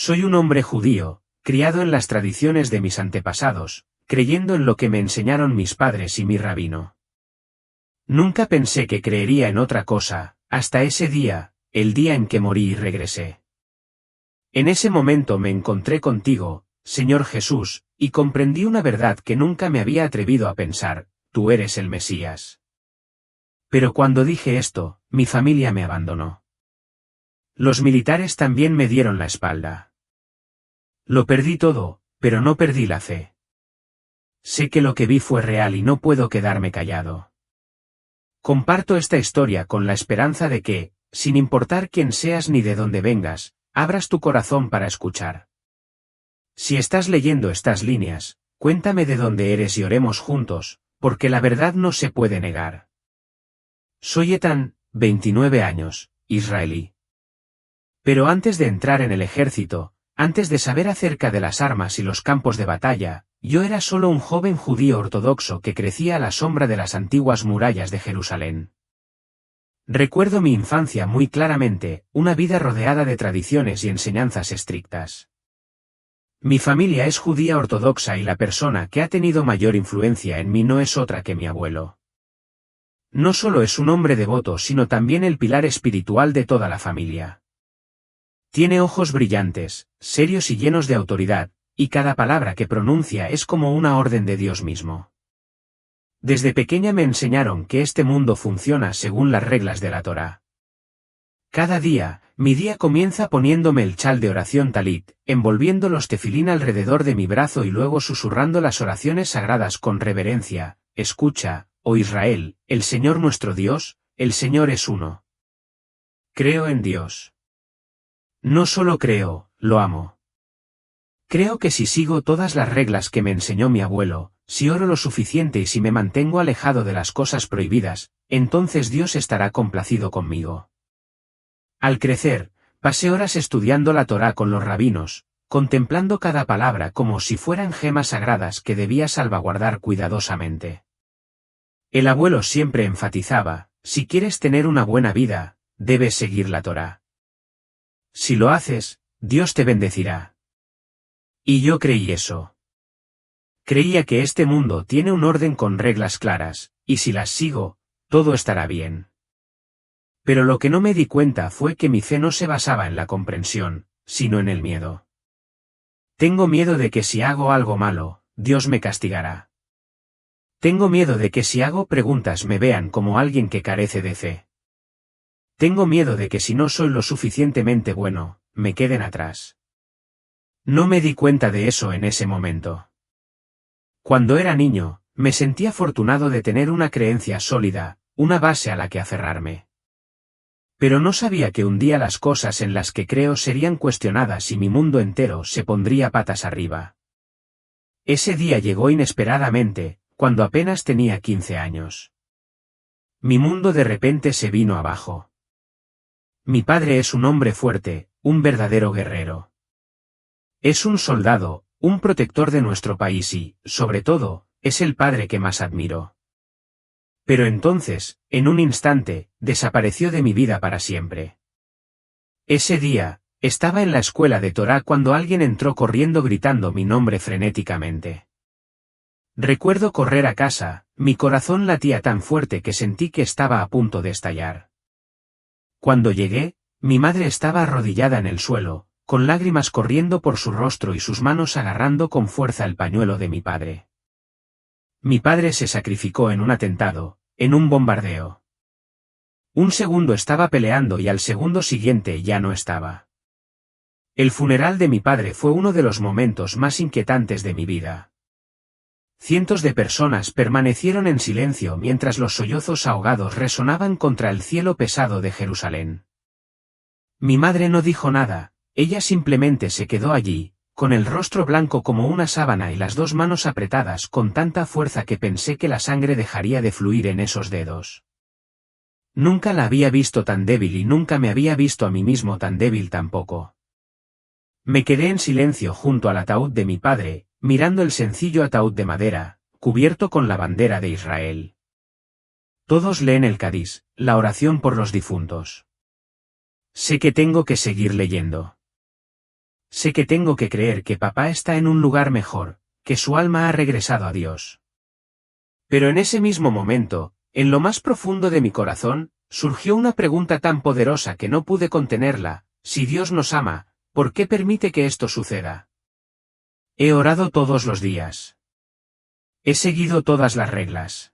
Soy un hombre judío, criado en las tradiciones de mis antepasados, creyendo en lo que me enseñaron mis padres y mi rabino. Nunca pensé que creería en otra cosa, hasta ese día, el día en que morí y regresé. En ese momento me encontré contigo, Señor Jesús, y comprendí una verdad que nunca me había atrevido a pensar: tú eres el Mesías. Pero cuando dije esto, mi familia me abandonó. Los militares también me dieron la espalda. Lo perdí todo, pero no perdí la fe. Sé que lo que vi fue real y no puedo quedarme callado. Comparto esta historia con la esperanza de que, sin importar quién seas ni de dónde vengas, abras tu corazón para escuchar. Si estás leyendo estas líneas, cuéntame de dónde eres y oremos juntos, porque la verdad no se puede negar. Soy Ethan, 29 años, israelí. Pero antes de entrar en el ejército, antes de saber acerca de las armas y los campos de batalla, yo era solo un joven judío ortodoxo que crecía a la sombra de las antiguas murallas de Jerusalén. Recuerdo mi infancia muy claramente, una vida rodeada de tradiciones y enseñanzas estrictas. Mi familia es judía ortodoxa y la persona que ha tenido mayor influencia en mí no es otra que mi abuelo. No solo es un hombre devoto sino también el pilar espiritual de toda la familia. Tiene ojos brillantes, serios y llenos de autoridad, y cada palabra que pronuncia es como una orden de Dios mismo. Desde pequeña me enseñaron que este mundo funciona según las reglas de la Torá. Cada día, mi día comienza poniéndome el chal de oración talit, envolviendo los tefilín alrededor de mi brazo y luego susurrando las oraciones sagradas con reverencia: escucha, oh Israel, el Señor nuestro Dios, el Señor es uno. Creo en Dios. No solo creo, lo amo. Creo que si sigo todas las reglas que me enseñó mi abuelo, si oro lo suficiente y si me mantengo alejado de las cosas prohibidas, entonces Dios estará complacido conmigo. Al crecer, pasé horas estudiando la Torá con los rabinos, contemplando cada palabra como si fueran gemas sagradas que debía salvaguardar cuidadosamente. El abuelo siempre enfatizaba: si quieres tener una buena vida, debes seguir la Torá. Si lo haces, Dios te bendecirá. Y yo creí eso. Creía que este mundo tiene un orden con reglas claras, y si las sigo, todo estará bien. Pero lo que no me di cuenta fue que mi fe no se basaba en la comprensión, sino en el miedo. Tengo miedo de que si hago algo malo, Dios me castigará. Tengo miedo de que si hago preguntas me vean como alguien que carece de fe. Tengo miedo de que si no soy lo suficientemente bueno, me queden atrás. No me di cuenta de eso en ese momento. Cuando era niño, me sentía afortunado de tener una creencia sólida, una base a la que aferrarme. Pero no sabía que un día las cosas en las que creo serían cuestionadas y mi mundo entero se pondría patas arriba. Ese día llegó inesperadamente, cuando apenas tenía 15 años. Mi mundo de repente se vino abajo. Mi padre es un hombre fuerte, un verdadero guerrero. Es un soldado, un protector de nuestro país y, sobre todo, es el padre que más admiro. Pero entonces, en un instante, desapareció de mi vida para siempre. Ese día, estaba en la escuela de Torá cuando alguien entró corriendo gritando mi nombre frenéticamente. Recuerdo correr a casa, mi corazón latía tan fuerte que sentí que estaba a punto de estallar. Cuando llegué, mi madre estaba arrodillada en el suelo, con lágrimas corriendo por su rostro y sus manos agarrando con fuerza el pañuelo de mi padre. Mi padre se sacrificó en un atentado, en un bombardeo. Un segundo estaba peleando y al segundo siguiente ya no estaba. El funeral de mi padre fue uno de los momentos más inquietantes de mi vida. Cientos de personas permanecieron en silencio mientras los sollozos ahogados resonaban contra el cielo pesado de Jerusalén. Mi madre no dijo nada, ella simplemente se quedó allí, con el rostro blanco como una sábana y las dos manos apretadas con tanta fuerza que pensé que la sangre dejaría de fluir en esos dedos. Nunca la había visto tan débil y nunca me había visto a mí mismo tan débil tampoco. Me quedé en silencio junto al ataúd de mi padre, mirando el sencillo ataúd de madera, cubierto con la bandera de Israel. Todos leen el Kadís, la oración por los difuntos. Sé que tengo que seguir leyendo. sé que tengo que creer que papá está en un lugar mejor, que su alma ha regresado a Dios. Pero en ese mismo momento, en lo más profundo de mi corazón, surgió una pregunta tan poderosa que no pude contenerla: si Dios nos ama, ¿por qué permite que esto suceda? He orado todos los días. He seguido todas las reglas.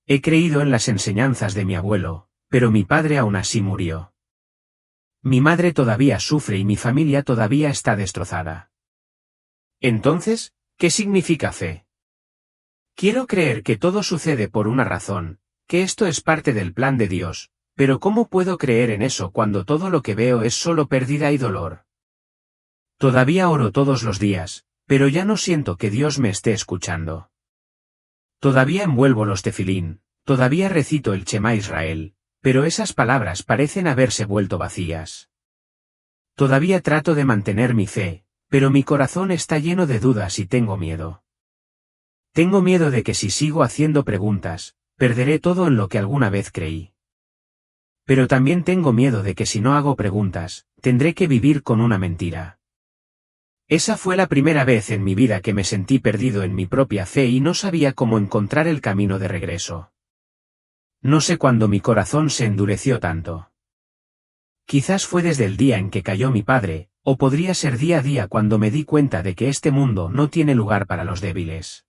He creído en las enseñanzas de mi abuelo, pero mi padre aún así murió. Mi madre todavía sufre y mi familia todavía está destrozada. Entonces, ¿qué significa fe? Quiero creer que todo sucede por una razón, que esto es parte del plan de Dios, pero ¿cómo puedo creer en eso cuando todo lo que veo es solo pérdida y dolor? Todavía oro todos los días, pero ya no siento que Dios me esté escuchando. Todavía envuelvo los tefilín, todavía recito el Shema Israel, pero esas palabras parecen haberse vuelto vacías. Todavía trato de mantener mi fe, pero mi corazón está lleno de dudas y tengo miedo. Tengo miedo de que si sigo haciendo preguntas, perderé todo en lo que alguna vez creí. Pero también tengo miedo de que si no hago preguntas, tendré que vivir con una mentira. Esa fue la primera vez en mi vida que me sentí perdido en mi propia fe y no sabía cómo encontrar el camino de regreso. No sé cuándo mi corazón se endureció tanto. Quizás fue desde el día en que cayó mi padre, o podría ser día a día cuando me di cuenta de que este mundo no tiene lugar para los débiles.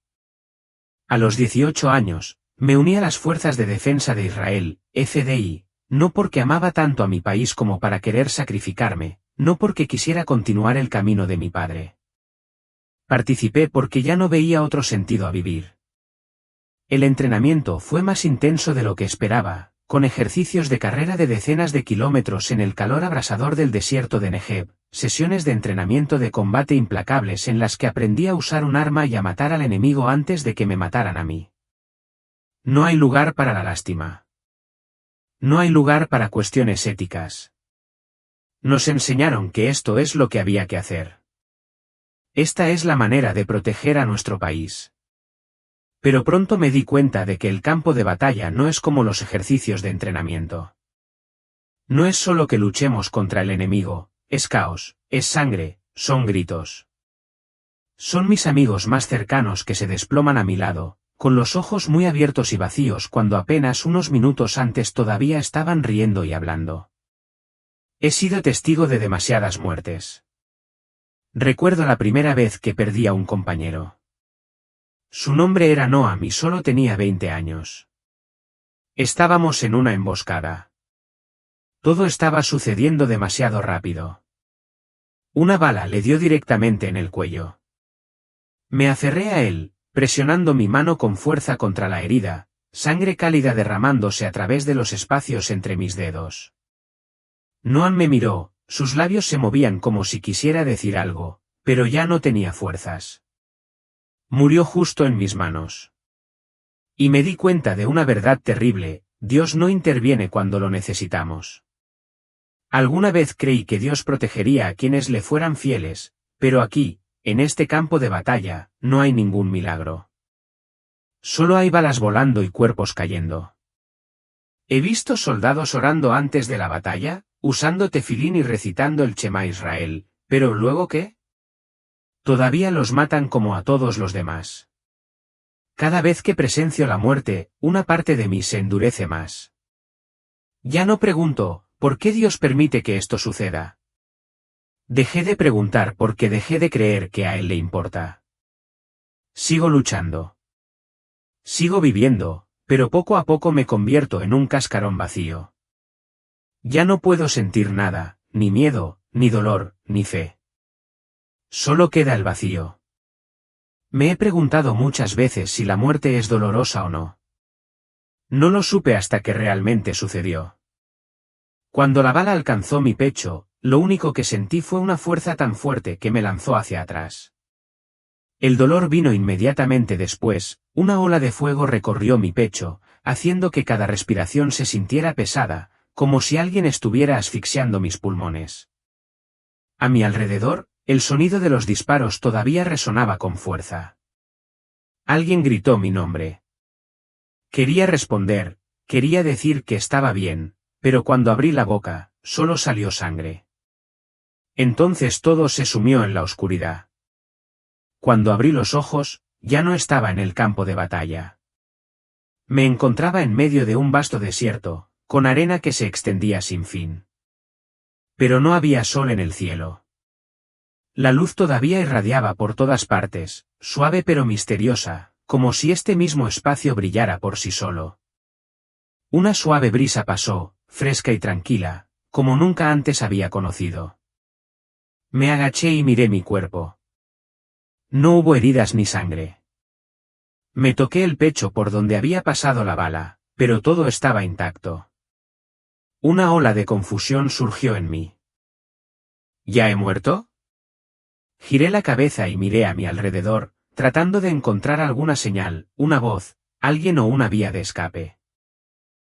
A los 18 años, me uní a las Fuerzas de Defensa de Israel, FDI, no porque amaba tanto a mi país como para querer sacrificarme, no porque quisiera continuar el camino de mi padre. Participé porque ya no veía otro sentido a vivir. El entrenamiento fue más intenso de lo que esperaba, con ejercicios de carrera de decenas de kilómetros en el calor abrasador del desierto de Negev, sesiones de entrenamiento de combate implacables en las que aprendí a usar un arma y a matar al enemigo antes de que me mataran a mí. No hay lugar para la lástima. No hay lugar para cuestiones éticas. Nos enseñaron que esto es lo que había que hacer. Esta es la manera de proteger a nuestro país. Pero pronto me di cuenta de que el campo de batalla no es como los ejercicios de entrenamiento. No es solo que luchemos contra el enemigo, es caos, es sangre, son gritos. Son mis amigos más cercanos que se desploman a mi lado, con los ojos muy abiertos y vacíos cuando apenas unos minutos antes todavía estaban riendo y hablando. He sido testigo de demasiadas muertes. Recuerdo la primera vez que perdí a un compañero. Su nombre era Noam y solo tenía 20 años. Estábamos en una emboscada. Todo estaba sucediendo demasiado rápido. Una bala le dio directamente en el cuello. Me aferré a él, presionando mi mano con fuerza contra la herida, sangre cálida derramándose a través de los espacios entre mis dedos. Noam me miró, sus labios se movían como si quisiera decir algo, pero ya no tenía fuerzas. Murió justo en mis manos. Y me di cuenta de una verdad terrible: Dios no interviene cuando lo necesitamos. Alguna vez creí que Dios protegería a quienes le fueran fieles, pero aquí, en este campo de batalla, no hay ningún milagro. Solo hay balas volando y cuerpos cayendo. He visto soldados orando antes de la batalla, usando tefilín y recitando el Shema Israel, pero ¿luego qué? Todavía los matan como a todos los demás. Cada vez que presencio la muerte, una parte de mí se endurece más. Ya no pregunto, ¿por qué Dios permite que esto suceda? Dejé de preguntar porque dejé de creer que a Él le importa. Sigo luchando. Sigo viviendo, pero poco a poco me convierto en un cascarón vacío. Ya no puedo sentir nada, ni miedo, ni dolor, ni fe. Solo queda el vacío. Me he preguntado muchas veces si la muerte es dolorosa o no. No lo supe hasta que realmente sucedió. Cuando la bala alcanzó mi pecho, lo único que sentí fue una fuerza tan fuerte que me lanzó hacia atrás. El dolor vino inmediatamente después, una ola de fuego recorrió mi pecho, haciendo que cada respiración se sintiera pesada, como si alguien estuviera asfixiando mis pulmones. A mi alrededor, el sonido de los disparos todavía resonaba con fuerza. Alguien gritó mi nombre. Quería responder, quería decir que estaba bien, pero cuando abrí la boca, solo salió sangre. Entonces todo se sumió en la oscuridad. Cuando abrí los ojos, ya no estaba en el campo de batalla. Me encontraba en medio de un vasto desierto, con arena que se extendía sin fin. Pero no había sol en el cielo. La luz todavía irradiaba por todas partes, suave pero misteriosa, como si este mismo espacio brillara por sí solo. Una suave brisa pasó, fresca y tranquila, como nunca antes había conocido. Me agaché y miré mi cuerpo. No hubo heridas ni sangre. Me toqué el pecho por donde había pasado la bala, pero todo estaba intacto. Una ola de confusión surgió en mí. ¿Ya he muerto? Giré la cabeza y miré a mi alrededor, tratando de encontrar alguna señal, una voz, alguien o una vía de escape.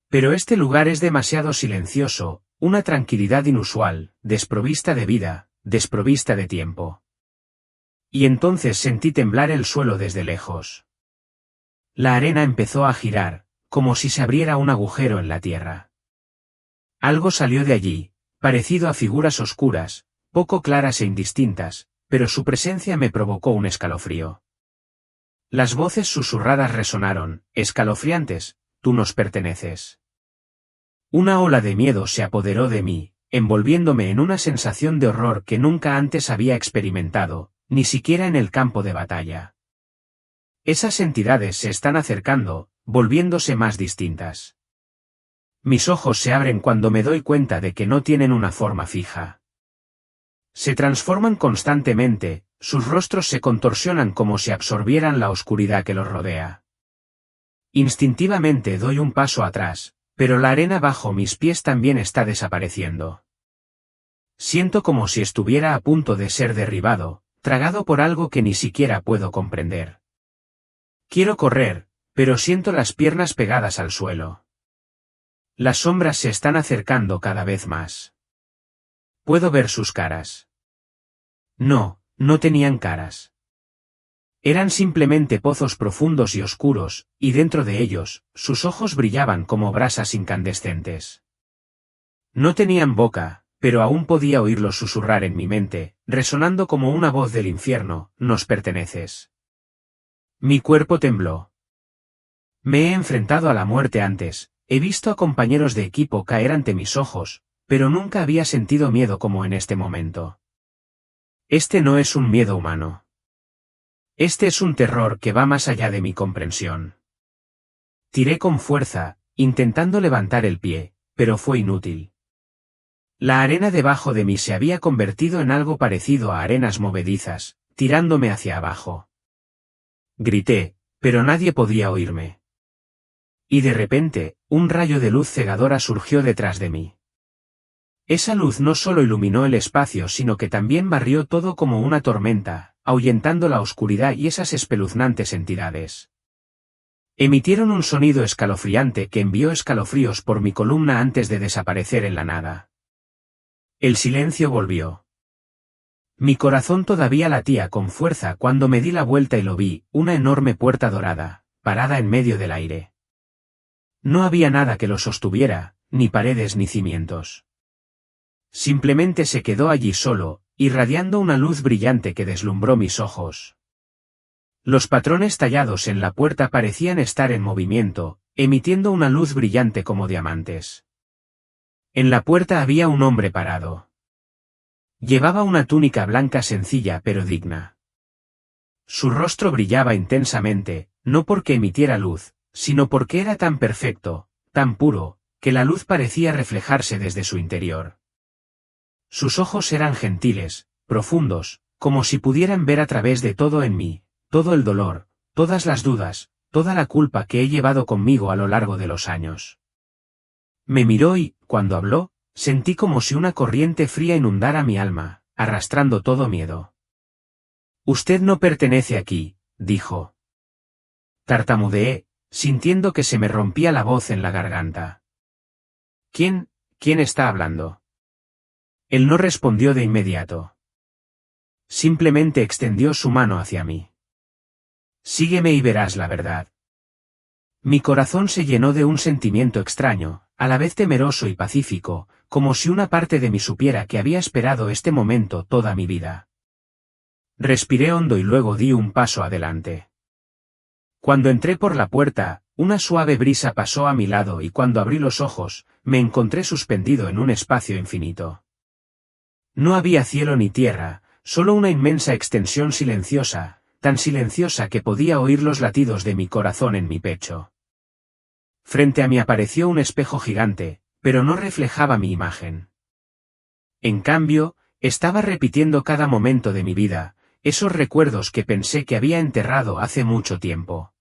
Pero este lugar es demasiado silencioso, una tranquilidad inusual, desprovista de vida, desprovista de tiempo. Y entonces sentí temblar el suelo desde lejos. La arena empezó a girar, como si se abriera un agujero en la tierra. Algo salió de allí, parecido a figuras oscuras, poco claras e indistintas, pero su presencia me provocó un escalofrío. Las voces susurradas resonaron, escalofriantes: tú nos perteneces. Una ola de miedo se apoderó de mí, envolviéndome en una sensación de horror que nunca antes había experimentado, ni siquiera en el campo de batalla. Esas entidades se están acercando, volviéndose más distintas. Mis ojos se abren cuando me doy cuenta de que no tienen una forma fija. Se transforman constantemente, sus rostros se contorsionan como si absorbieran la oscuridad que los rodea. Instintivamente doy un paso atrás, pero la arena bajo mis pies también está desapareciendo. Siento como si estuviera a punto de ser derribado, tragado por algo que ni siquiera puedo comprender. Quiero correr, pero siento las piernas pegadas al suelo. Las sombras se están acercando cada vez más. Puedo ver sus caras. No, no tenían caras. Eran simplemente pozos profundos y oscuros, y dentro de ellos, sus ojos brillaban como brasas incandescentes. No tenían boca, pero aún podía oírlos susurrar en mi mente, resonando como una voz del infierno: nos perteneces. Mi cuerpo tembló. Me he enfrentado a la muerte antes, he visto a compañeros de equipo caer ante mis ojos, pero nunca había sentido miedo como en este momento. Este no es un miedo humano. Este es un terror que va más allá de mi comprensión. Tiré con fuerza, intentando levantar el pie, pero fue inútil. La arena debajo de mí se había convertido en algo parecido a arenas movedizas, tirándome hacia abajo. Grité, pero nadie podía oírme. Y de repente, un rayo de luz cegadora surgió detrás de mí. Esa luz no solo iluminó el espacio, sino que también barrió todo como una tormenta, ahuyentando la oscuridad y esas espeluznantes entidades. Emitieron un sonido escalofriante que envió escalofríos por mi columna antes de desaparecer en la nada. El silencio volvió. Mi corazón todavía latía con fuerza cuando me di la vuelta y lo vi, una enorme puerta dorada, parada en medio del aire. No había nada que lo sostuviera, ni paredes ni cimientos. Simplemente se quedó allí solo, irradiando una luz brillante que deslumbró mis ojos. Los patrones tallados en la puerta parecían estar en movimiento, emitiendo una luz brillante como diamantes. En la puerta había un hombre parado. Llevaba una túnica blanca sencilla pero digna. Su rostro brillaba intensamente, no porque emitiera luz, sino porque era tan perfecto, tan puro, que la luz parecía reflejarse desde su interior. Sus ojos eran gentiles, profundos, como si pudieran ver a través de todo en mí, todo el dolor, todas las dudas, toda la culpa que he llevado conmigo a lo largo de los años. Me miró y, cuando habló, sentí como si una corriente fría inundara mi alma, arrastrando todo miedo. Usted no pertenece aquí, dijo. Tartamudeé, sintiendo que se me rompía la voz en la garganta. ¿Quién está hablando? Él no respondió de inmediato. Simplemente extendió su mano hacia mí. Sígueme y verás la verdad. Mi corazón se llenó de un sentimiento extraño, a la vez temeroso y pacífico, como si una parte de mí supiera que había esperado este momento toda mi vida. Respiré hondo y luego di un paso adelante. Cuando entré por la puerta, una suave brisa pasó a mi lado y cuando abrí los ojos, me encontré suspendido en un espacio infinito. No había cielo ni tierra, solo una inmensa extensión silenciosa, tan silenciosa que podía oír los latidos de mi corazón en mi pecho. Frente a mí apareció un espejo gigante, pero no reflejaba mi imagen. En cambio, estaba repitiendo cada momento de mi vida, esos recuerdos que pensé que había enterrado hace mucho tiempo.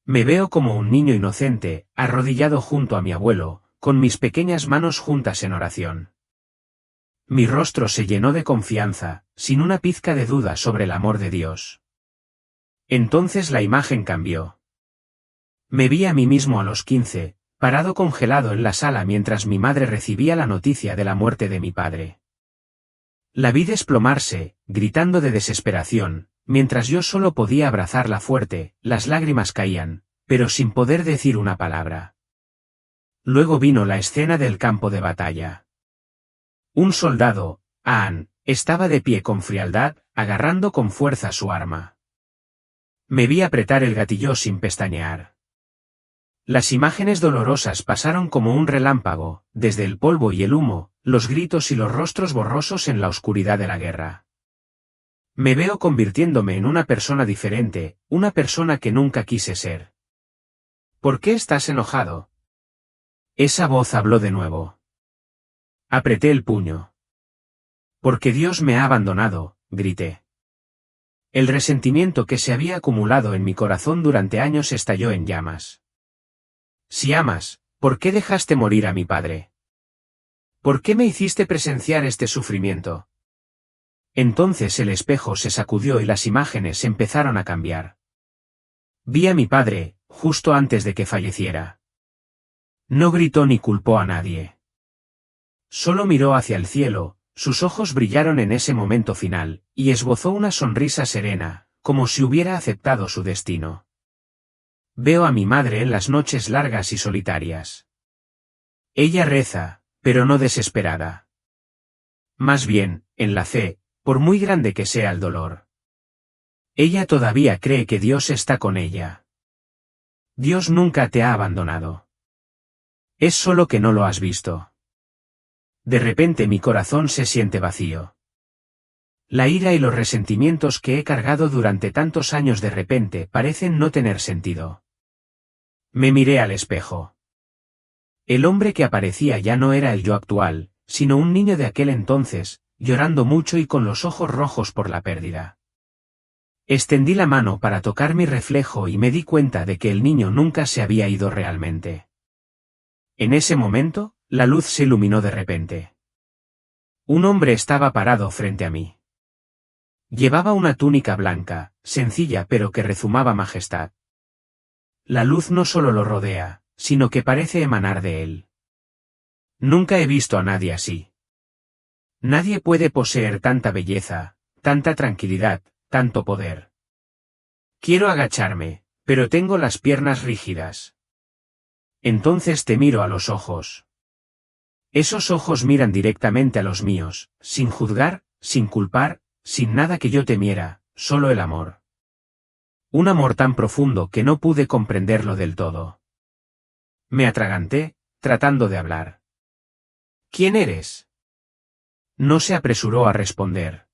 Me veo como un niño inocente, arrodillado junto a mi abuelo, con mis pequeñas manos juntas en oración. Mi rostro se llenó de confianza, sin una pizca de duda sobre el amor de Dios. Entonces la imagen cambió. Me vi a mí mismo a los 15, parado congelado en la sala mientras mi madre recibía la noticia de la muerte de mi padre. La vi desplomarse, gritando de desesperación, mientras yo solo podía abrazarla fuerte, las lágrimas caían, pero sin poder decir una palabra. Luego vino la escena del campo de batalla. Un soldado, Aan, estaba de pie con frialdad, agarrando con fuerza su arma. Me vi apretar el gatillo sin pestañear. Las imágenes dolorosas pasaron como un relámpago, desde el polvo y el humo, los gritos y los rostros borrosos en la oscuridad de la guerra. Me veo convirtiéndome en una persona diferente, una persona que nunca quise ser. ¿Por qué estás enojado? Esa voz habló de nuevo. Apreté el puño. Porque Dios me ha abandonado, grité. El resentimiento que se había acumulado en mi corazón durante años estalló en llamas. Si amas, ¿por qué dejaste morir a mi padre? ¿Por qué me hiciste presenciar este sufrimiento? Entonces el espejo se sacudió y las imágenes empezaron a cambiar. Vi a mi padre, justo antes de que falleciera. No gritó ni culpó a nadie. Solo miró hacia el cielo, sus ojos brillaron en ese momento final, y esbozó una sonrisa serena, como si hubiera aceptado su destino. Veo a mi madre en las noches largas y solitarias. Ella reza, pero no desesperada. Más bien, en la fe, por muy grande que sea el dolor. Ella todavía cree que Dios está con ella. Dios nunca te ha abandonado. Es solo que no lo has visto. De repente mi corazón se siente vacío. La ira y los resentimientos que he cargado durante tantos años de repente parecen no tener sentido. Me miré al espejo. El hombre que aparecía ya no era el yo actual, sino un niño de aquel entonces, llorando mucho y con los ojos rojos por la pérdida. Extendí la mano para tocar mi reflejo y me di cuenta de que el niño nunca se había ido realmente. En ese momento, la luz se iluminó de repente. Un hombre estaba parado frente a mí. Llevaba una túnica blanca, sencilla pero que rezumaba majestad. La luz no solo lo rodea, sino que parece emanar de él. Nunca he visto a nadie así. Nadie puede poseer tanta belleza, tanta tranquilidad, tanto poder. Quiero agacharme, pero tengo las piernas rígidas. Entonces te miro a los ojos. Esos ojos miran directamente a los míos, sin juzgar, sin culpar, sin nada que yo temiera, solo el amor. Un amor tan profundo que no pude comprenderlo del todo. Me atraganté, tratando de hablar. ¿Quién eres? No se apresuró a responder.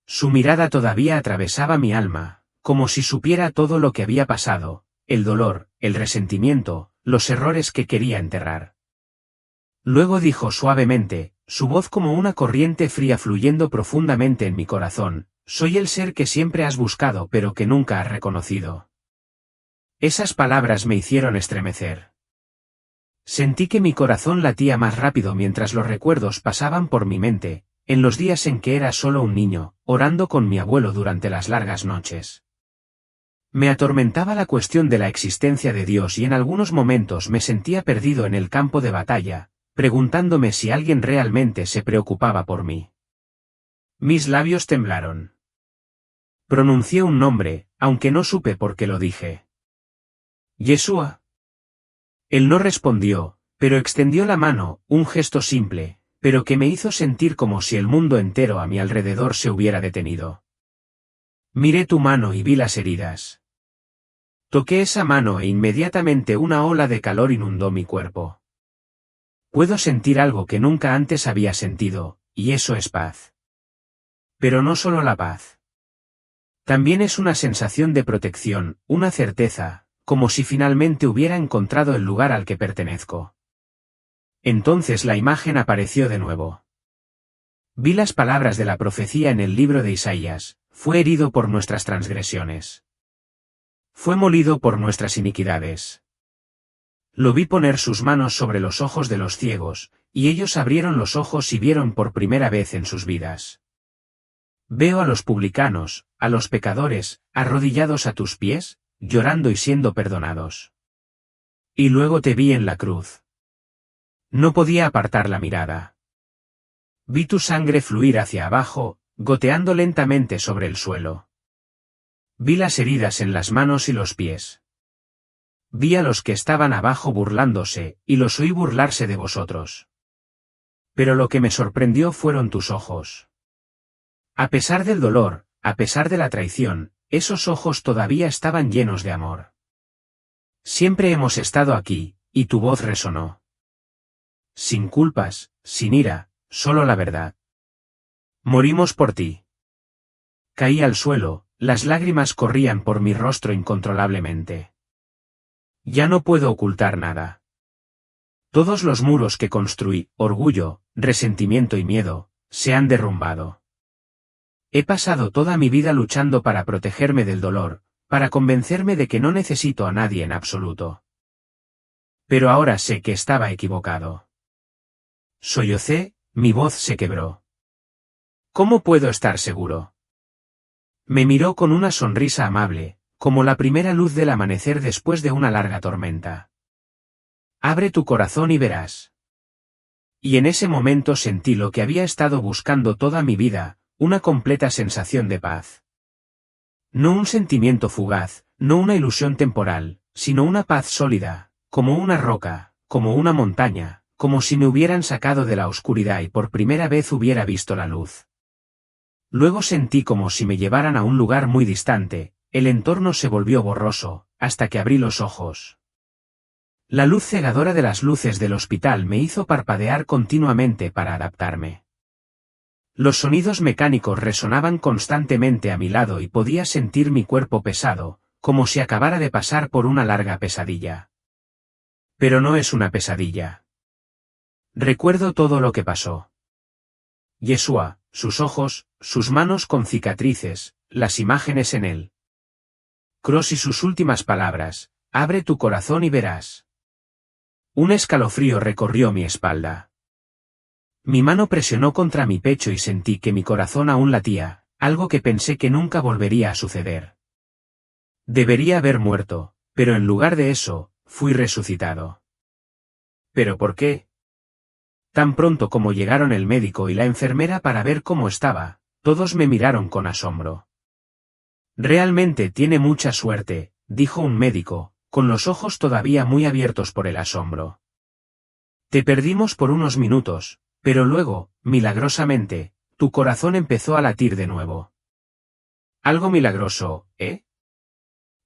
Su mirada todavía atravesaba mi alma, como si supiera todo lo que había pasado, el dolor, el resentimiento, los errores que quería enterrar. Luego dijo suavemente, su voz como una corriente fría fluyendo profundamente en mi corazón, soy el ser que siempre has buscado pero que nunca has reconocido. Esas palabras me hicieron estremecer. Sentí que mi corazón latía más rápido mientras los recuerdos pasaban por mi mente, en los días en que era solo un niño, orando con mi abuelo durante las largas noches. Me atormentaba la cuestión de la existencia de Dios y en algunos momentos me sentía perdido en el campo de batalla, preguntándome si alguien realmente se preocupaba por mí. Mis labios temblaron. Pronuncié un nombre, aunque no supe por qué lo dije. Yeshua. Él no respondió, Pero extendió la mano, un gesto simple, pero que me hizo sentir como si el mundo entero a mi alrededor se hubiera detenido. Miré tu mano y vi las heridas. Toqué esa mano e inmediatamente una ola de calor inundó mi cuerpo. Puedo sentir algo que nunca antes había sentido, y eso es paz. Pero no solo la paz. También es una sensación de protección, una certeza, como si finalmente hubiera encontrado el lugar al que pertenezco. Entonces la imagen apareció de nuevo. Vi las palabras de la profecía en el libro de Isaías: fue herido por nuestras transgresiones. Fue molido por nuestras iniquidades. Lo vi poner sus manos sobre los ojos de los ciegos, y ellos abrieron los ojos y vieron por primera vez en sus vidas. Veo a los publicanos, a los pecadores, arrodillados a tus pies, llorando y siendo perdonados. Y luego te vi en la cruz. No podía apartar la mirada. Vi tu sangre fluir hacia abajo, goteando lentamente sobre el suelo. Vi las heridas en las manos y los pies. Vi a los que estaban abajo burlándose, y los oí burlarse de vosotros. Pero lo que me sorprendió fueron tus ojos. A pesar del dolor, a pesar de la traición, esos ojos todavía estaban llenos de amor. Siempre hemos estado aquí, y tu voz resonó. Sin culpas, sin ira, solo la verdad. Morimos por ti. Caí al suelo, las lágrimas corrían por mi rostro incontrolablemente. Ya no puedo ocultar nada. Todos los muros que construí, orgullo, resentimiento y miedo, se han derrumbado. He pasado toda mi vida luchando para protegerme del dolor, para convencerme de que no necesito a nadie en absoluto. Pero ahora sé que estaba equivocado. Sollocé, mi voz se quebró. ¿Cómo puedo estar seguro? Me miró con una sonrisa amable, como la primera luz del amanecer después de una larga tormenta. Abre tu corazón y verás. Y en ese momento sentí lo que había estado buscando toda mi vida, una completa sensación de paz. No un sentimiento fugaz, no una ilusión temporal, sino una paz sólida, como una roca, como una montaña, como si me hubieran sacado de la oscuridad y por primera vez hubiera visto la luz. Luego sentí como si me llevaran a un lugar muy distante, el entorno se volvió borroso, hasta que abrí los ojos. La luz cegadora de las luces del hospital me hizo parpadear continuamente para adaptarme. Los sonidos mecánicos resonaban constantemente a mi lado y podía sentir mi cuerpo pesado, como si acabara de pasar por una larga pesadilla. Pero no es una pesadilla. Recuerdo todo lo que pasó. Yeshua, sus ojos, sus manos con cicatrices, las imágenes en él. Cross y sus últimas palabras: abre tu corazón y verás. Un escalofrío recorrió mi espalda. Mi mano presionó contra mi pecho y sentí que mi corazón aún latía, algo que pensé que nunca volvería a suceder. Debería haber muerto, pero en lugar de eso, fui resucitado. ¿Pero por qué? Tan pronto como llegaron el médico y la enfermera para ver cómo estaba, todos me miraron con asombro. Realmente tiene mucha suerte, dijo un médico, con los ojos todavía muy abiertos por el asombro. Te perdimos por unos minutos, pero luego, milagrosamente, tu corazón empezó a latir de nuevo. Algo milagroso, ¿eh?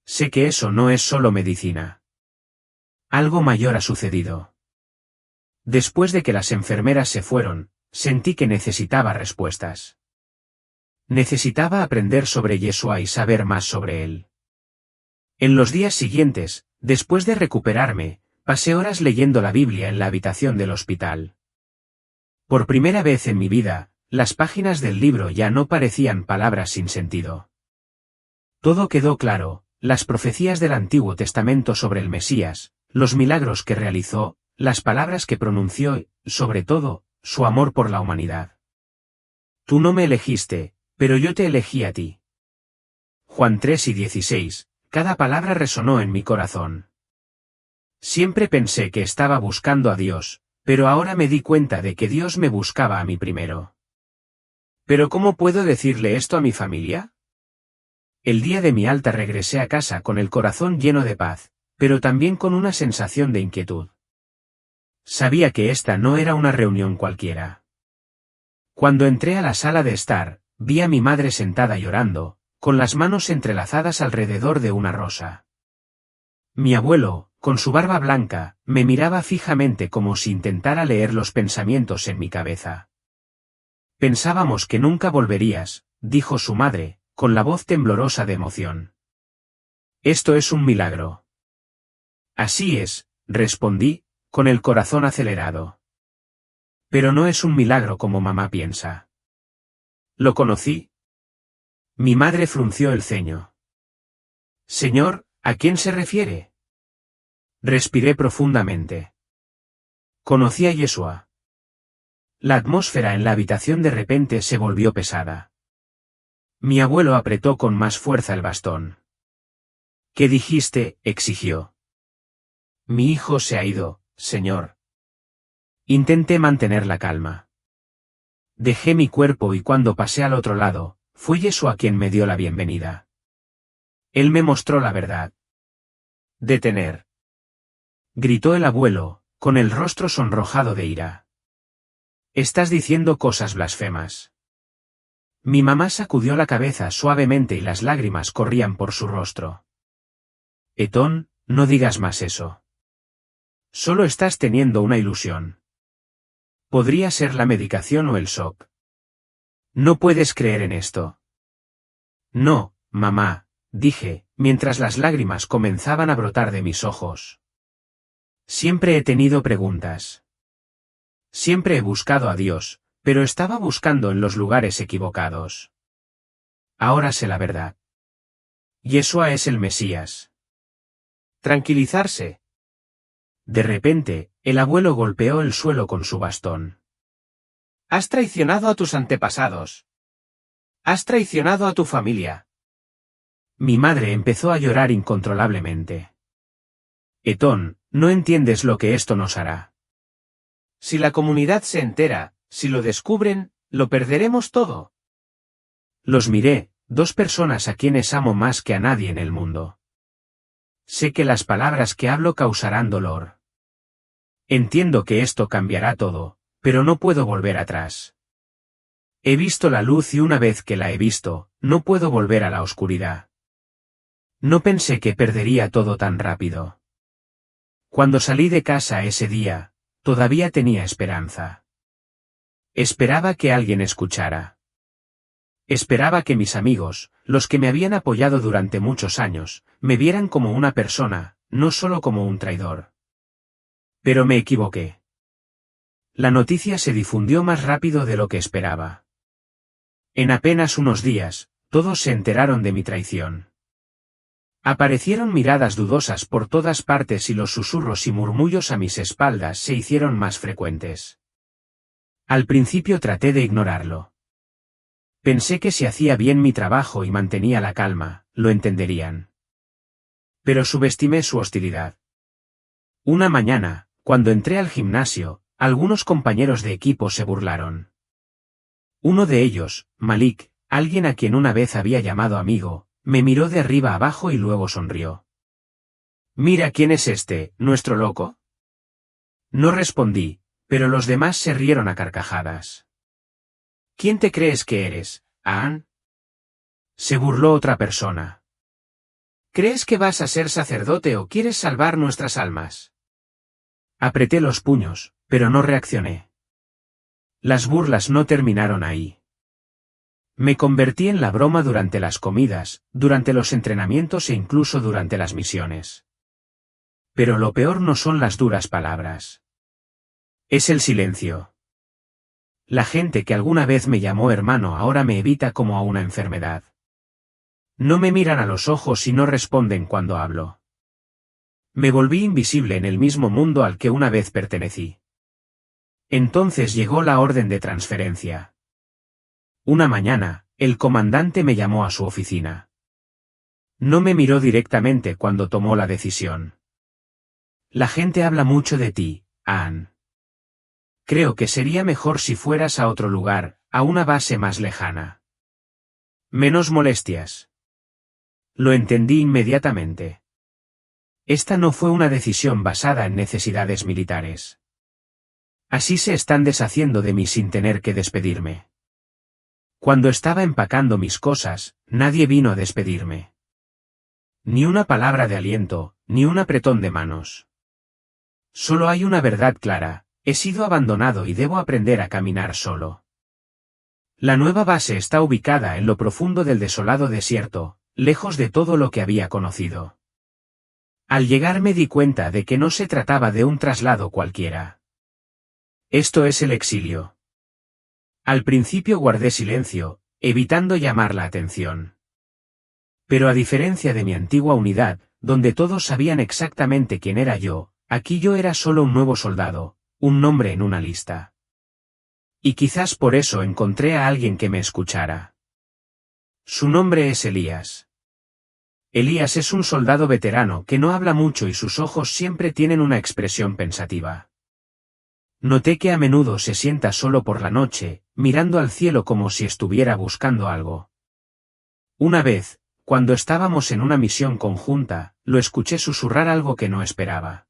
Sé que eso no es solo medicina. Algo mayor ha sucedido. Después de que las enfermeras se fueron, sentí que necesitaba respuestas. Necesitaba aprender sobre Yeshua y saber más sobre él. En los días siguientes, después de recuperarme, pasé horas leyendo la Biblia en la habitación del hospital. Por primera vez en mi vida, las páginas del libro ya no parecían palabras sin sentido. Todo quedó claro: las profecías del Antiguo Testamento sobre el Mesías, los milagros que realizó, las palabras que pronunció y, sobre todo, su amor por la humanidad. Tú no me elegiste, pero yo te elegí a ti. Juan 3:16, cada palabra resonó en mi corazón. Siempre pensé que estaba buscando a Dios, pero ahora me di cuenta de que Dios me buscaba a mí primero. ¿Pero cómo puedo decirle esto a mi familia? El día de mi alta regresé a casa con el corazón lleno de paz, pero también con una sensación de inquietud. Sabía que esta no era una reunión cualquiera. Cuando entré a la sala de estar, vi a mi madre sentada llorando, con las manos entrelazadas alrededor de una rosa. Mi abuelo, con su barba blanca, me miraba fijamente como si intentara leer los pensamientos en mi cabeza. Pensábamos que nunca volverías, dijo su madre, con la voz temblorosa de emoción. Esto es un milagro. Así es, respondí, con el corazón acelerado. Pero no es un milagro como mamá piensa. ¿Lo conocí? Mi madre frunció el ceño. Señor, ¿a quién se refiere? Respiré profundamente. Conocí a Yeshua. La atmósfera en la habitación de repente se volvió pesada. Mi abuelo apretó con más fuerza el bastón. ¿Qué dijiste?, exigió. Mi hijo se ha ido, señor. Intenté mantener la calma. Dejé mi cuerpo y cuando pasé al otro lado, fue Yeshua quien me dio la bienvenida. Él me mostró la verdad. Detener. Gritó el abuelo, con el rostro sonrojado de ira. Estás diciendo cosas blasfemas. Mi mamá sacudió la cabeza suavemente y las lágrimas corrían por su rostro. Etón, no digas más eso. Solo estás teniendo una ilusión. Podría ser la medicación o el shock. No puedes creer en esto. No, mamá, dije, mientras las lágrimas comenzaban a brotar de mis ojos. Siempre he tenido preguntas. Siempre he buscado a Dios, pero estaba buscando en los lugares equivocados. Ahora sé la verdad. Yeshua es el Mesías. Tranquilizarse. De repente, el abuelo golpeó el suelo con su bastón. Has traicionado a tus antepasados. Has traicionado a tu familia. Mi madre empezó a llorar incontrolablemente. Etón, no entiendes lo que esto nos hará. Si la comunidad se entera, si lo descubren, lo perderemos todo. Los miré, dos personas a quienes amo más que a nadie en el mundo. Sé que las palabras que hablo causarán dolor. Entiendo que esto cambiará todo, pero no puedo volver atrás. He visto la luz y una vez que la he visto, no puedo volver a la oscuridad. No pensé que perdería todo tan rápido. Cuando salí de casa ese día, todavía tenía esperanza. Esperaba que alguien escuchara. Esperaba que mis amigos, los que me habían apoyado durante muchos años, me vieran como una persona, no solo como un traidor. Pero me equivoqué. La noticia se difundió más rápido de lo que esperaba. En apenas unos días, todos se enteraron de mi traición. Aparecieron miradas dudosas por todas partes y los susurros y murmullos a mis espaldas se hicieron más frecuentes. Al principio traté de ignorarlo. Pensé que si hacía bien mi trabajo y mantenía la calma, lo entenderían. Pero subestimé su hostilidad. Una mañana, cuando entré al gimnasio, algunos compañeros de equipo se burlaron. Uno de ellos, Malik, alguien a quien una vez había llamado amigo, me miró de arriba abajo y luego sonrió. «Mira quién es este, nuestro loco». No respondí, pero los demás se rieron a carcajadas. «¿Quién te crees que eres, Aan?», se burló otra persona. «¿Crees que vas a ser sacerdote o quieres salvar nuestras almas?». Apreté los puños, pero no reaccioné. Las burlas no terminaron ahí. Me convertí en la broma durante las comidas, durante los entrenamientos e incluso durante las misiones. Pero lo peor no son las duras palabras. Es el silencio. La gente que alguna vez me llamó hermano ahora me evita como a una enfermedad. No me miran a los ojos y no responden cuando hablo. Me volví invisible en el mismo mundo al que una vez pertenecí. Entonces llegó la orden de transferencia. Una mañana, el comandante me llamó a su oficina. No me miró directamente cuando tomó la decisión. La gente habla mucho de ti, Aan. Creo que sería mejor si fueras a otro lugar, a una base más lejana. Menos molestias. Lo entendí inmediatamente. Esta no fue una decisión basada en necesidades militares. Así se están deshaciendo de mí sin tener que despedirme. Cuando estaba empacando mis cosas, nadie vino a despedirme. Ni una palabra de aliento, ni un apretón de manos. Solo hay una verdad clara, he sido abandonado y debo aprender a caminar solo. La nueva base está ubicada en lo profundo del desolado desierto, lejos de todo lo que había conocido. Al llegar me di cuenta de que no se trataba de un traslado cualquiera. Esto es el exilio. Al principio guardé silencio, evitando llamar la atención. Pero a diferencia de mi antigua unidad, donde todos sabían exactamente quién era yo, aquí yo era solo un nuevo soldado, un nombre en una lista. Y quizás por eso encontré a alguien que me escuchara. Su nombre es Elías. Elías es un soldado veterano que no habla mucho y sus ojos siempre tienen una expresión pensativa. Noté que a menudo se sienta solo por la noche, mirando al cielo como si estuviera buscando algo. Una vez, cuando estábamos en una misión conjunta, lo escuché susurrar algo que no esperaba.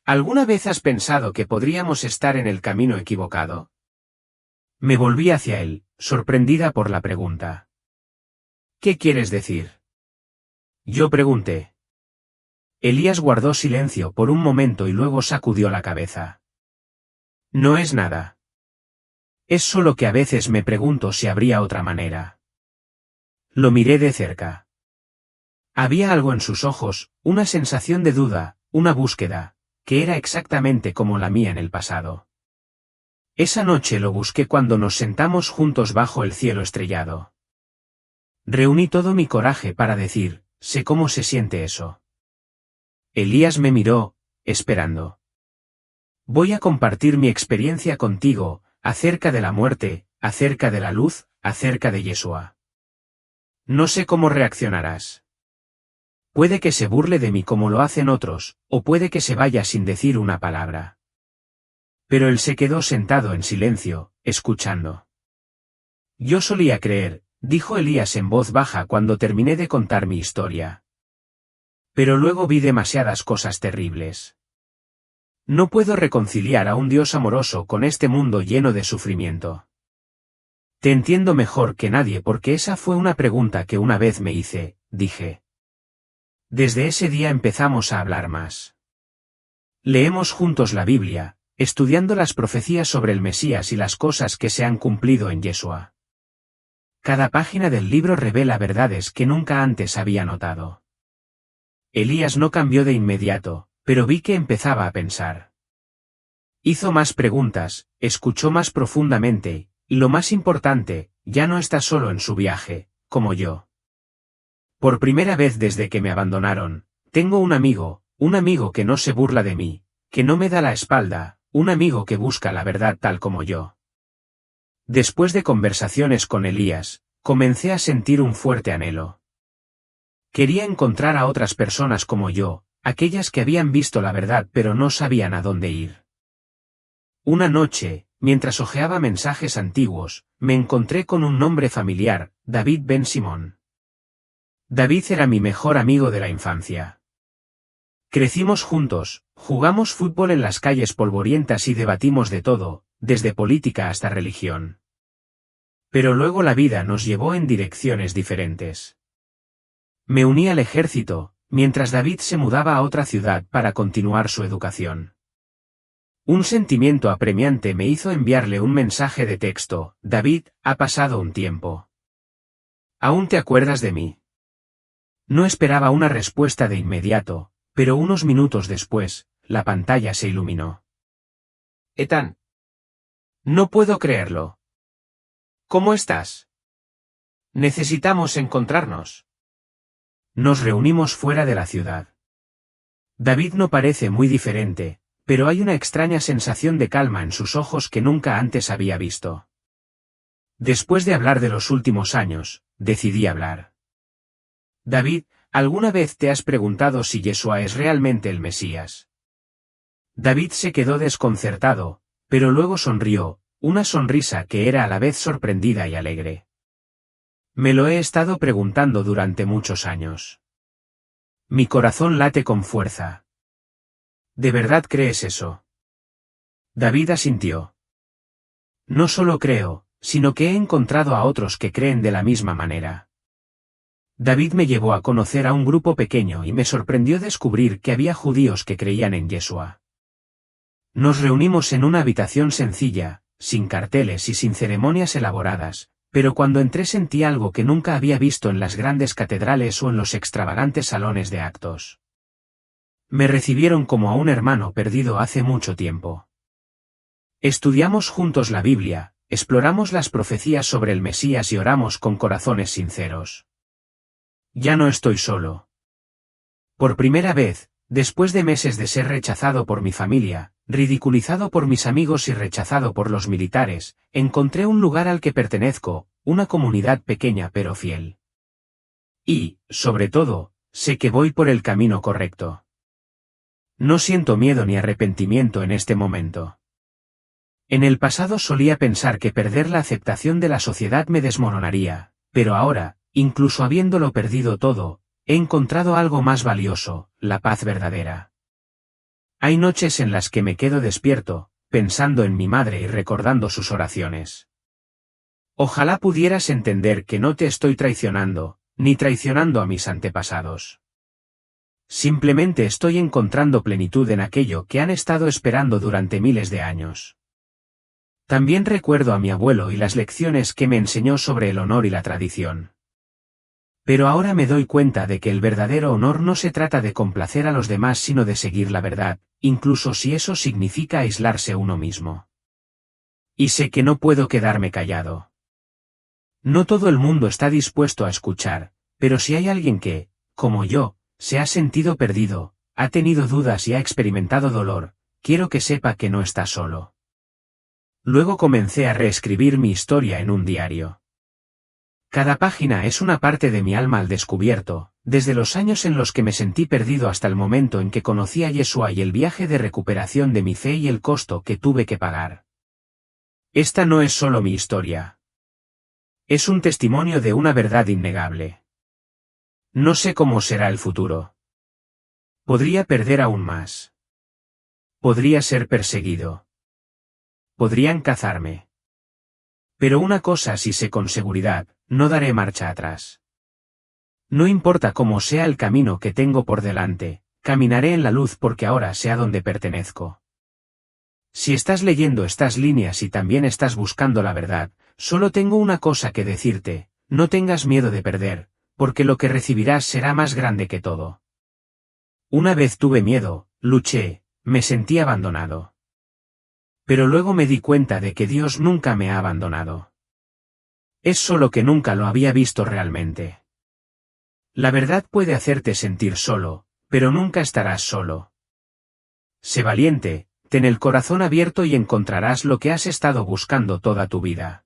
¿Alguna vez has pensado que podríamos estar en el camino equivocado? Me volví hacia él, sorprendida por la pregunta. ¿Qué quieres decir? Yo pregunté. Elías guardó silencio por un momento y luego sacudió la cabeza. No es nada. Es solo que a veces me pregunto si habría otra manera. Lo miré de cerca. Había algo en sus ojos, una sensación de duda, una búsqueda, que era exactamente como la mía en el pasado. Esa noche lo busqué cuando nos sentamos juntos bajo el cielo estrellado. Reuní todo mi coraje para decir, sé cómo se siente eso. Elías me miró, esperando. Voy a compartir mi experiencia contigo, acerca de la muerte, acerca de la luz, acerca de Yeshua. No sé cómo reaccionarás. Puede que se burle de mí como lo hacen otros, o puede que se vaya sin decir una palabra. Pero él se quedó sentado en silencio, escuchando. Yo solía creer, dijo Elías en voz baja cuando terminé de contar mi historia. Pero luego vi demasiadas cosas terribles. No puedo reconciliar a un Dios amoroso con este mundo lleno de sufrimiento. Te entiendo mejor que nadie porque esa fue una pregunta que una vez me hice, dije. Desde ese día empezamos a hablar más. Leemos juntos la Biblia, estudiando las profecías sobre el Mesías y las cosas que se han cumplido en Yeshua. Cada página del libro revela verdades que nunca antes había notado. Elías no cambió de inmediato, pero vi que empezaba a pensar. Hizo más preguntas, escuchó más profundamente, y lo más importante, ya no está solo en su viaje, como yo. Por primera vez desde que me abandonaron, tengo un amigo que no se burla de mí, que no me da la espalda, un amigo que busca la verdad tal como yo. Después de conversaciones con Elías, comencé a sentir un fuerte anhelo. Quería encontrar a otras personas como yo, aquellas que habían visto la verdad pero no sabían a dónde ir. Una noche, mientras hojeaba mensajes antiguos, me encontré con un nombre familiar, David Ben Simón. David era mi mejor amigo de la infancia. Crecimos juntos, jugamos fútbol en las calles polvorientas y debatimos de todo, desde política hasta religión. Pero luego la vida nos llevó en direcciones diferentes. Me uní al ejército, mientras David se mudaba a otra ciudad para continuar su educación. Un sentimiento apremiante me hizo enviarle un mensaje de texto: David, ha pasado un tiempo. ¿Aún te acuerdas de mí? No esperaba una respuesta de inmediato, pero unos minutos después, la pantalla se iluminó. Ethan. No puedo creerlo. ¿Cómo estás? Necesitamos encontrarnos. Nos reunimos fuera de la ciudad. David no parece muy diferente, pero hay una extraña sensación de calma en sus ojos que nunca antes había visto. Después de hablar de los últimos años, decidí hablar. David, ¿alguna vez te has preguntado si Yeshua es realmente el Mesías? David se quedó desconcertado, pero luego sonrió, una sonrisa que era a la vez sorprendida y alegre. Me lo he estado preguntando durante muchos años. Mi corazón late con fuerza. ¿De verdad crees eso? David asintió. No solo creo, sino que he encontrado a otros que creen de la misma manera. David me llevó a conocer a un grupo pequeño y me sorprendió descubrir que había judíos que creían en Yeshua. Nos reunimos en una habitación sencilla, sin carteles y sin ceremonias elaboradas, pero cuando entré sentí algo que nunca había visto en las grandes catedrales o en los extravagantes salones de actos. Me recibieron como a un hermano perdido hace mucho tiempo. Estudiamos juntos la Biblia, exploramos las profecías sobre el Mesías y oramos con corazones sinceros. Ya no estoy solo. Por primera vez, después de meses de ser rechazado por mi familia, ridiculizado por mis amigos y rechazado por los militares, encontré un lugar al que pertenezco, una comunidad pequeña pero fiel. Y, sobre todo, sé que voy por el camino correcto. No siento miedo ni arrepentimiento en este momento. En el pasado solía pensar que perder la aceptación de la sociedad me desmoronaría, pero ahora, incluso habiéndolo perdido todo, he encontrado algo más valioso, la paz verdadera. Hay noches en las que me quedo despierto, pensando en mi madre y recordando sus oraciones. Ojalá pudieras entender que no te estoy traicionando, ni traicionando a mis antepasados. Simplemente estoy encontrando plenitud en aquello que han estado esperando durante miles de años. También recuerdo a mi abuelo y las lecciones que me enseñó sobre el honor y la tradición. Pero ahora me doy cuenta de que el verdadero honor no se trata de complacer a los demás sino de seguir la verdad, incluso si eso significa aislarse uno mismo. Y sé que no puedo quedarme callado. No todo el mundo está dispuesto a escuchar, pero si hay alguien que, como yo, se ha sentido perdido, ha tenido dudas y ha experimentado dolor, quiero que sepa que no está solo. Luego comencé a reescribir mi historia en un diario. Cada página es una parte de mi alma al descubierto, desde los años en los que me sentí perdido hasta el momento en que conocí a Yeshua y el viaje de recuperación de mi fe y el costo que tuve que pagar. Esta no es solo mi historia. Es un testimonio de una verdad innegable. No sé cómo será el futuro. Podría perder aún más. Podría ser perseguido. Podrían cazarme. Pero una cosa sí sé con seguridad, no daré marcha atrás. No importa cómo sea el camino que tengo por delante, caminaré en la luz porque ahora sé a dónde pertenezco. Si estás leyendo estas líneas y también estás buscando la verdad, solo tengo una cosa que decirte, no tengas miedo de perder, porque lo que recibirás será más grande que todo. Una vez tuve miedo, luché, me sentí abandonado. Pero luego me di cuenta de que Dios nunca me ha abandonado. Es solo que nunca lo había visto realmente. La verdad puede hacerte sentir solo, pero nunca estarás solo. Sé valiente, ten el corazón abierto y encontrarás lo que has estado buscando toda tu vida.